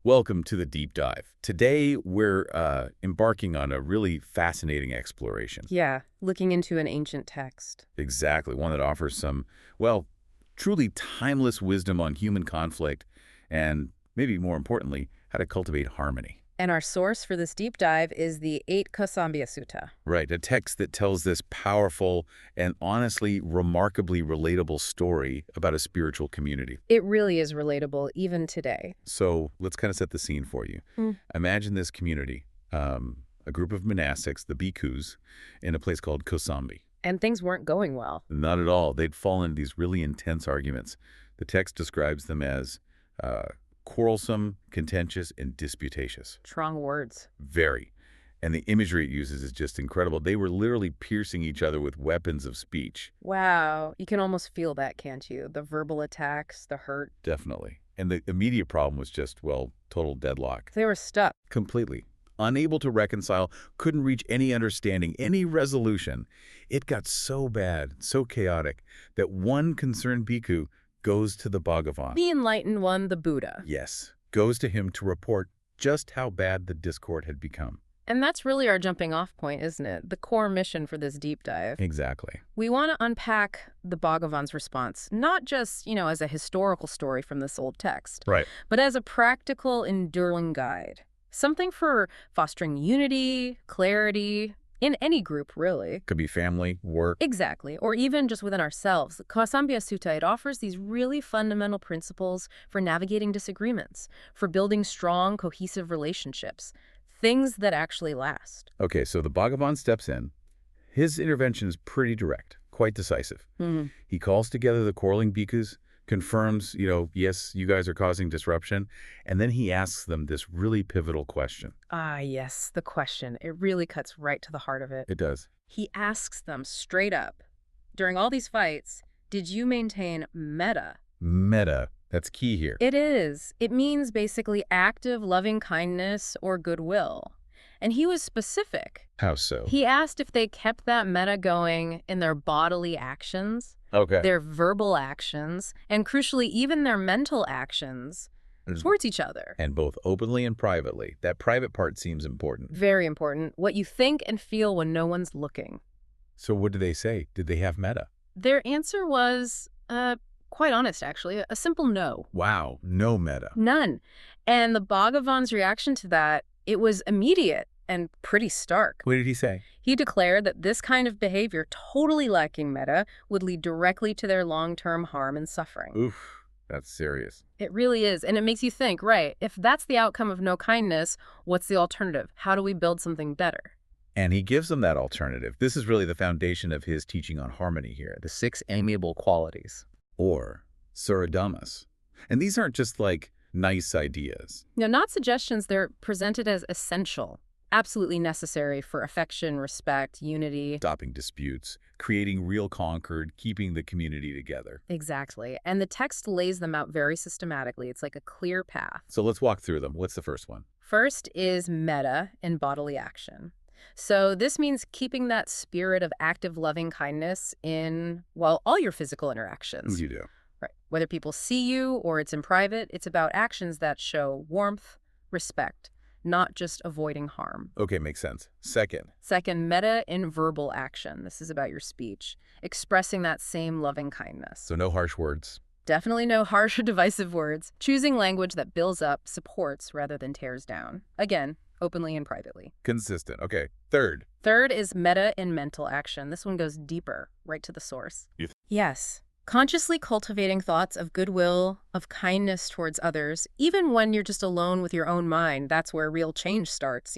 Welcome to the deep dive. Today, we're embarking on a really fascinating exploration. Yeah, looking into an ancient text. Exactly, one that offers some, well, truly timeless wisdom on human conflict and, maybe more importantly, how to cultivate harmony. And our source for this deep dive is the 8 Kosambiyasuttaṃ. Right, a text that tells this powerful and honestly remarkably relatable story about a spiritual community. It really is relatable even today. So let's kind of set the scene for you. Imagine this community, a group of monastics, the bhikkhus, in a place called Kosambi. And things weren't going well. Not at all. They'd fallen into these really intense arguments. The text describes them as quarrelsome, contentious, and disputatious. Strong words. Very. And the imagery it uses is just incredible. They were literally piercing each other with weapons of speech. Wow. You can almost feel that, can't you? The verbal attacks, the hurt. Definitely. And the immediate problem was just, well, total deadlock. They were stuck. Completely. Unable to reconcile, couldn't reach any understanding, any resolution. It got so bad, so chaotic, that one concerned bhikkhu goes to the Bhagavan. The enlightened one, the Buddha. Yes, goes to him to report just how bad the discord had become. And that's really our jumping off point, isn't it? The core mission for this deep dive. Exactly. We want to unpack the Bhagavan's response, not just, as a historical story from this old text, Right. but as a practical, enduring guide. Something for fostering unity, clarity, in any group, really. Could be family, work. Exactly, or even just within ourselves. Kosambiyasuttaṃ, it offers these really fundamental principles for navigating disagreements, for building strong, cohesive relationships, things that actually last. Okay, so the Bhagavan steps in. His intervention is pretty direct, quite decisive. He calls together the quarreling bhikkhus, confirms, yes, you guys are causing disruption, and then he asks them this really pivotal question. Ah, yes, the question. It really cuts right to the heart of it. It does. He asks them straight up, during all these fights, did you maintain metta? Metta. That's key here. It is. It means basically active loving kindness or goodwill. And he was specific. How so? He asked if they kept that metta going in their bodily actions, Okay. their verbal actions, and crucially, even their mental actions towards each other. And both openly and privately. That private part seems important. Very important. What you think and feel when no one's looking. So what did they say? Did they have metta? Their answer was, quite honest, actually, a simple no. Wow, no metta. None. And the Bhagavan's reaction to that, it was immediate and pretty stark. What did he say? He declared that this kind of behavior, totally lacking metta, would lead directly to their long-term harm and suffering. Oof, that's serious. It really is. And it makes you think, right, if that's the outcome of no kindness, what's the alternative? How do we build something better? And he gives them that alternative. This is really the foundation of his teaching on harmony here. The 6 amiable qualities, or Suradhammas. And these aren't just like nice ideas. Now, not suggestions, they're presented as essential. Absolutely necessary for affection, respect, unity. Stopping disputes, creating real concord, keeping the community together. Exactly. And the text lays them out very systematically. It's like a clear path. So let's walk through them. What's the first one? First is metta in bodily action. So this means keeping that spirit of active loving kindness in, well, all your physical interactions. You do. Right. Whether people see you or it's in private, it's about actions that show warmth, respect, not just avoiding harm. Okay, makes sense. Second, metta in verbal action. This is about your speech, expressing that same loving kindness. so no harsh words. Definitely no harsh or divisive words. Choosing language that builds up, supports, rather than tears down. Again, openly and privately. Consistent. Okay. Third. Third is metta in mental action. This one goes deeper, right to the source. Yes. Consciously cultivating thoughts of goodwill, of kindness towards others, even when you're just alone with your own mind. That's where real change starts,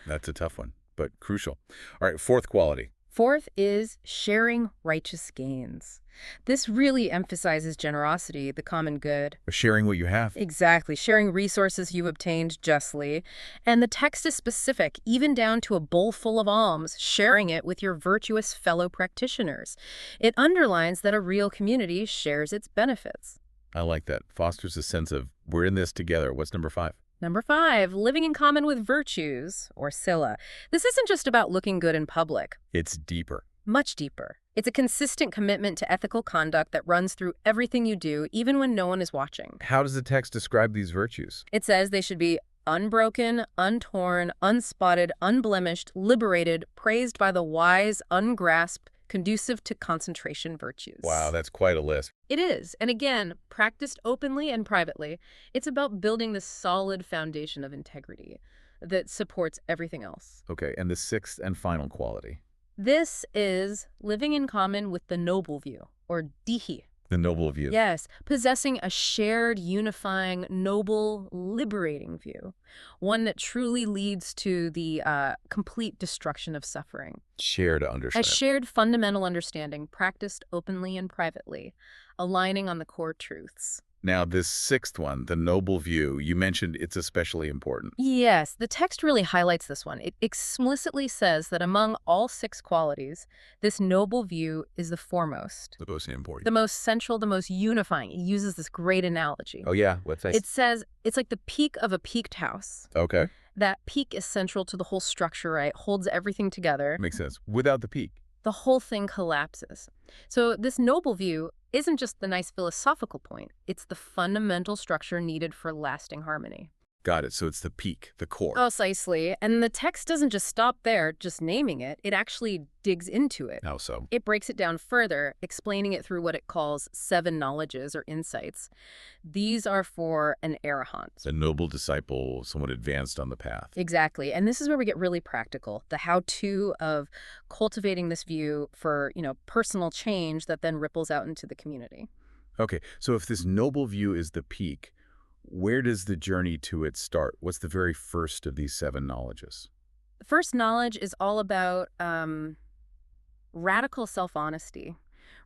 That's a tough one, but crucial. All right, fourth quality. Fourth is sharing righteous gains. This really emphasizes generosity, the common good. Sharing what you have. Exactly, sharing resources you've obtained justly. And the text is specific, even down to a bowl full of alms, sharing it with your virtuous fellow practitioners. It underlines that a real community shares its benefits. I like that. Fosters a sense of we're in this together. What's number 5? Number 5, living in common with virtues, or sila. This isn't just about looking good in public. It's deeper. Much deeper. It's a consistent commitment to ethical conduct that runs through everything you do, even when no one is watching. How does the text describe these virtues? It says they should be unbroken, untorn, unspotted, unblemished, liberated, praised by the wise, ungrasped, conducive to concentration virtues. Wow, that's quite a list. It is. And again, practiced openly and privately, it's about building this solid foundation of integrity that supports everything else. Okay, and the sixth and final quality. This is living in common with the noble view, or dihi. The noble view. Yes, possessing a shared, unifying, noble, liberating view. One that truly leads to the complete destruction of suffering. Shared A understanding. shared fundamental understanding practiced openly and privately, aligning on the core truths. Now, this sixth one, the noble view, you mentioned it's especially important. Yes, the text really highlights this one. It explicitly says that among all 6 qualities, this noble view is the foremost, The most important. the most central, the most unifying. It uses this great analogy. Oh, yeah? What's that? It says it's like the peak of a peaked house. Okay. That peak is central to the whole structure, right? Holds everything together. Makes sense. Without the peak. The whole thing collapses. So this noble view isn't just the nice philosophical point. It's the fundamental structure needed for lasting harmony. Got it. So it's the peak, the core. Precisely. And the text doesn't just stop there, just naming it. It actually digs into it. How so? It breaks it down further, explaining it through what it calls 7 knowledges or insights. These are for an arahant. A noble disciple, someone advanced on the path. Exactly. And this is where we get really practical. The how-to of cultivating this view for, personal change that then ripples out into the community. Okay. So if this noble view is the peak, where does the journey to it start? What's the very first of these 7 knowledges? The first knowledge is all about radical self-honesty,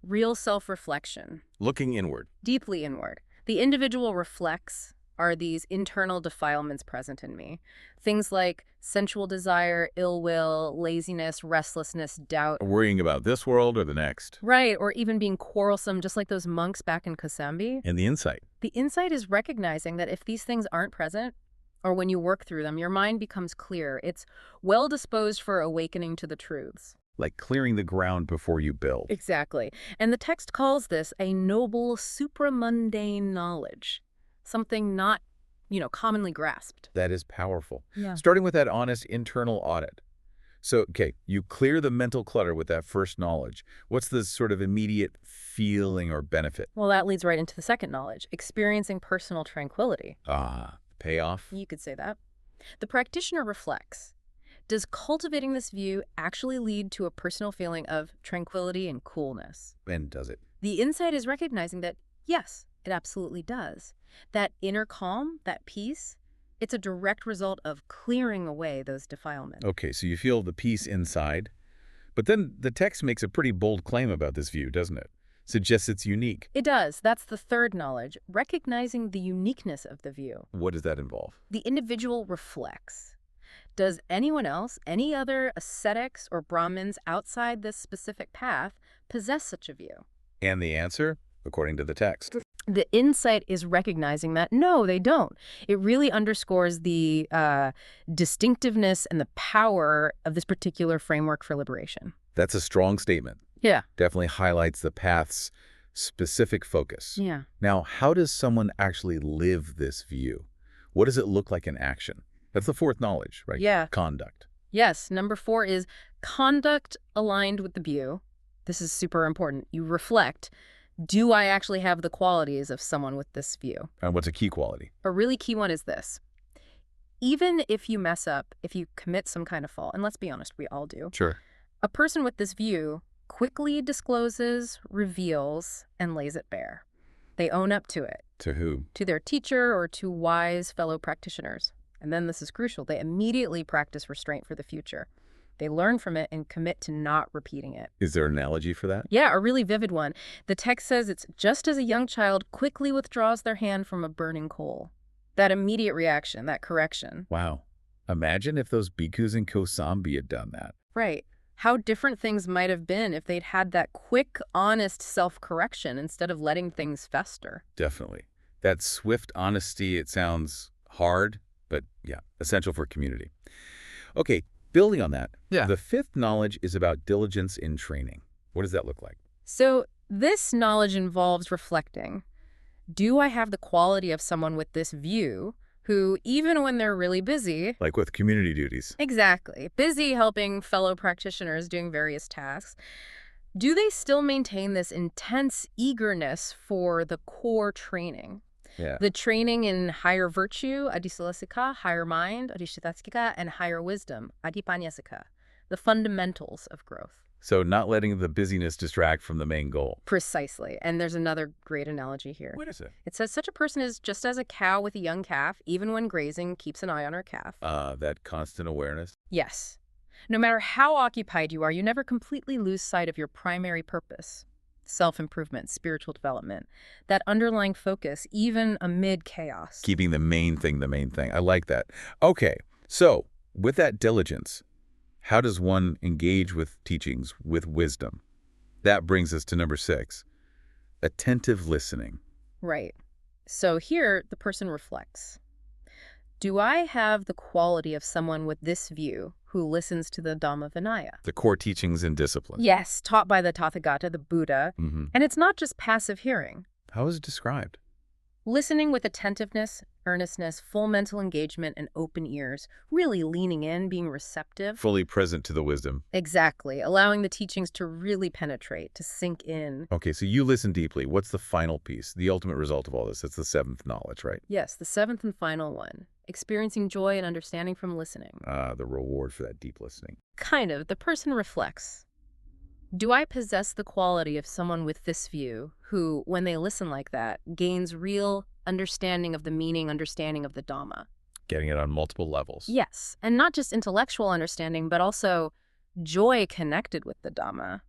real self-reflection, Looking inward. deeply inward. The individual reflects, are these internal defilements present in me? Things like sensual desire, ill will, laziness, restlessness, doubt. Worrying about this world or the next. Right, or even being quarrelsome, just like those monks back in Kosambi. And the insight. The insight is recognizing that if these things aren't present, or when you work through them, your mind becomes clear. It's well disposed for awakening to the truths. Like clearing the ground before you build. Exactly. And the text calls this a noble supramundane knowledge, something not, commonly grasped. That is powerful. Yeah. Starting with that honest internal audit. So, okay, you clear the mental clutter with that first knowledge. What's the sort of immediate feeling or benefit? Well, that leads right into the second knowledge, experiencing personal tranquility. Payoff? You could say that. The practitioner reflects. Does cultivating this view actually lead to a personal feeling of tranquility and coolness? And does it? The insight is recognizing that, yes, it absolutely does. That inner calm, that peace, it's a direct result of clearing away those defilements. Okay, so you feel the peace inside. But then the text makes a pretty bold claim about this view, doesn't it? Suggests it's unique. It does. That's the third knowledge, recognizing the uniqueness of the view. What does that involve? The individual reflects. Does anyone else, any other ascetics or Brahmins outside this specific path, possess such a view? And the answer, according to the text. The insight is recognizing that, no, they don't. It really underscores the distinctiveness and the power of this particular framework for liberation. That's a strong statement. Yeah. Definitely highlights the path's specific focus. Yeah. Now, how does someone actually live this view? What does it look like in action? That's the fourth knowledge, right? Yeah. Conduct. Yes. Number 4 is conduct aligned with the view. This is super important. You reflect. Do I actually have the qualities of someone with this view? And what's a key quality? A really key one is this. Even if you mess up, if you commit some kind of fault, and let's be honest, we all do, Sure. a person with this view quickly discloses, reveals, and lays it bare. They own up to it, To who? to their teacher or to wise fellow practitioners. And then this is crucial. They immediately practice restraint for the future. They learn from it and commit to not repeating it. Is there an analogy for that? Yeah, a really vivid one. The text says it's just as a young child quickly withdraws their hand from a burning coal. That immediate reaction, that correction. Wow. Imagine if those bhikkhus in Kosambi had done that. Right. How different things might have been if they'd had that quick, honest self-correction instead of letting things fester. Definitely. That swift honesty, it sounds hard, but yeah, essential for community. Okay, building on that, Yeah. the fifth knowledge is about diligence in training. What does that look like? So this knowledge involves reflecting. Do I have the quality of someone with this view who, even when they're really busy, Like with community duties. exactly, busy helping fellow practitioners doing various tasks, do they still maintain this intense eagerness for the core training? Yeah. The training in higher virtue, adisalasika, higher mind, adishitatsika, and higher wisdom, adipanyasika, the fundamentals of growth. So not letting the busyness distract from the main goal. Precisely. And there's another great analogy here. What is it? It says such a person is just as a cow with a young calf, even when grazing, keeps an eye on her calf. That constant awareness. Yes. No matter how occupied you are, you never completely lose sight of your primary purpose. Self-improvement, spiritual development, that underlying focus, even amid chaos. Keeping the main thing the main thing. I like that. Okay, so with that diligence, how does one engage with teachings with wisdom? That brings us to number 6, attentive listening. Right. So here, the person reflects. Do I have the quality of someone with this view who listens to the Dhamma Vinaya? The core teachings and discipline. Yes, taught by the Tathagata, the Buddha. Mm-hmm. And it's not just passive hearing. How is it described? Listening with attentiveness, earnestness, full mental engagement, and open ears, really leaning in, being receptive. Fully present to the wisdom. Exactly, allowing the teachings to really penetrate, to sink in. Okay, so you listen deeply. What's the final piece, the ultimate result of all this? It's the 7th knowledge, right? Yes, the 7th and final one, experiencing joy and understanding from listening. The reward for that deep listening. Kind of, the person reflects. Do I possess the quality of someone with this view who, when they listen like that, gains real understanding of the meaning, understanding of the Dhamma? Getting it on multiple levels. Yes, and not just intellectual understanding, but also joy connected with the Dhamma.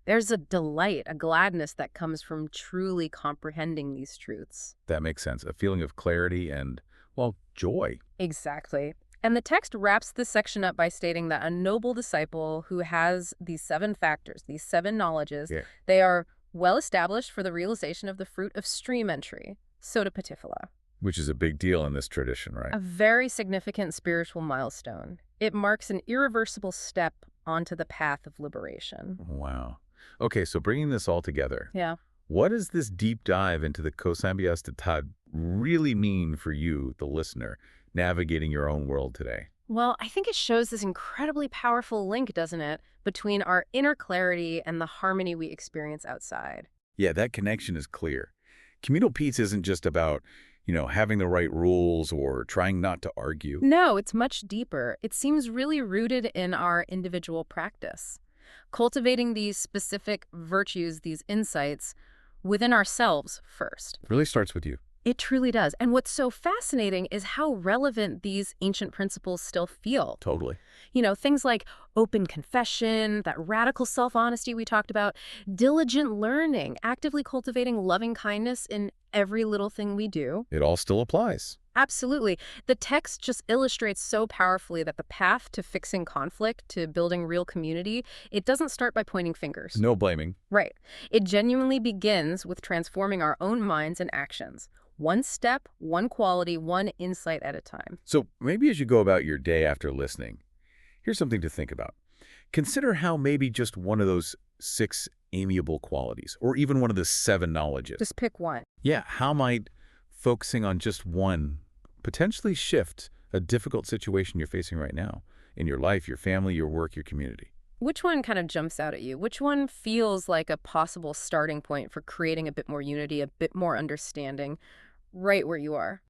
There's a delight, a gladness that comes from truly comprehending these truths. That makes sense. A feeling of clarity and, well, joy. Exactly. And the text wraps this section up by stating that a noble disciple who has these 7 factors, these 7 knowledges, they are well established for the realization of the fruit of stream entry, Sotapatifala. Which is a big deal in this tradition, right? A very significant spiritual milestone. It marks an irreversible step onto the path of liberation. Wow. Okay, so bringing this all together. Yeah. What does this deep dive into the Kosambiyasuttaṃ really mean for you, the listener, navigating your own world today? Well, I think it shows this incredibly powerful link, doesn't it, between our inner clarity and the harmony we experience outside. Yeah, that connection is clear. Communal peace isn't just about, having the right rules or trying not to argue. No, it's much deeper. It seems really rooted in our individual practice. Cultivating these specific virtues, these insights, within ourselves first. It really starts with you. It truly does. And what's so fascinating is how relevant these ancient principles still feel. Totally. Things like open confession, that radical self-honesty we talked about, diligent learning, actively cultivating loving kindness in every little thing we do. It all still applies. Absolutely. The text just illustrates so powerfully that the path to fixing conflict, to building real community, it doesn't start by pointing fingers. No blaming. Right. It genuinely begins with transforming our own minds and actions. One step, one quality, one insight at a time. So maybe as you go about your day after listening, here's something to think about. Consider how maybe just one of those 6 amiable qualities, or even one of the 7 knowledges. Just pick one. Yeah, how might focusing on just one potentially shift a difficult situation you're facing right now in your life, your family, your work, your community? Which one kind of jumps out at you? Which one feels like a possible starting point for creating a bit more unity, a bit more understanding right where you are?